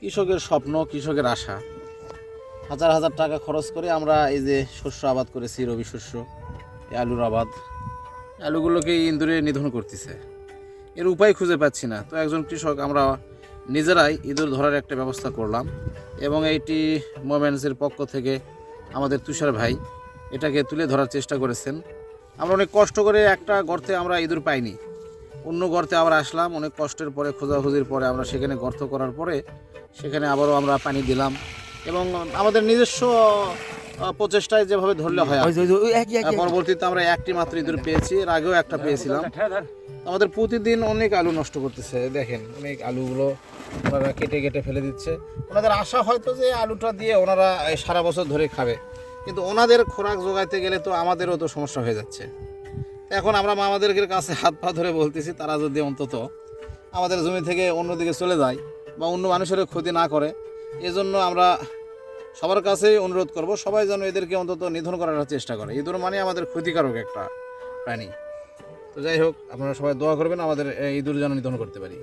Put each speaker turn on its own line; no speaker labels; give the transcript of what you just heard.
কৃষকের স্বপ্ন, কৃষকের আশা। হাজার হাজার টাকা খরচ করে আমরা এই যে শস্য আবাদ করেছি, রবি শস্য, এই আলুর আবাদ, আলুগুলোকে ইঁদুরে নিধন করতেছে। এর উপায় খুঁজে পাচ্ছি না। তো একজন কৃষক আমরা নিজেরাই ইঁদুর ধরার একটা ব্যবস্থা করলাম, এবং এইটি মোমেন্টসের পক্ষ থেকে আমাদের তুষার ভাই এটাকে তুলে ধরার চেষ্টা করেছেন। আমরা অনেক কষ্ট করে একটা গর্তে আমরা ইঁদুর পাইনি, অন্য গর্তে আবার আসলাম। অনেক কষ্টের পরে, খোঁজাখুঁজির পরে আমরা সেখানে গর্ত করার পরে সেখানে আবারও আমরা পানি দিলাম, এবং আমাদের নিজস্ব প্রচেষ্টায় যেভাবে ধরলে হয় আর কি। পরবর্তীতে আমরা একটি মাত্র ইঁদুর পেয়েছি, এর আগেও একটা পেয়েছিলাম। আমাদের প্রতিদিন অনেক আলু নষ্ট করতেছে, দেখেন অনেক আলুগুলো ওনারা কেটে কেটে ফেলে দিচ্ছে। ওনাদের আশা হয়তো যে আলুটা দিয়ে ওনারা সারা বছর ধরে খাবে, কিন্তু ওনাদের খোরাক জোগাইতে গেলে তো আমাদেরও তো সমস্যা হয়ে যাচ্ছে। এখন আমরা আমাদের কাছে হাত পা ধরে বলতেছি, তারা যদি অন্তত আমাদের জমি থেকে অন্যদিকে চলে যায় বা অন্য মানুষের ক্ষতি না করে, এজন্য আমরা সবার কাছেই অনুরোধ করব, সবাই যেন এদেরকে অন্তত নিধন করার চেষ্টা করে। ইঁদুর মানে আমাদের ক্ষতিকারক একটা প্রাণী। তো যাই হোক, আপনারা সবাই দোয়া করবেন আমাদের ইঁদুর যেন নিধন করতে পারি।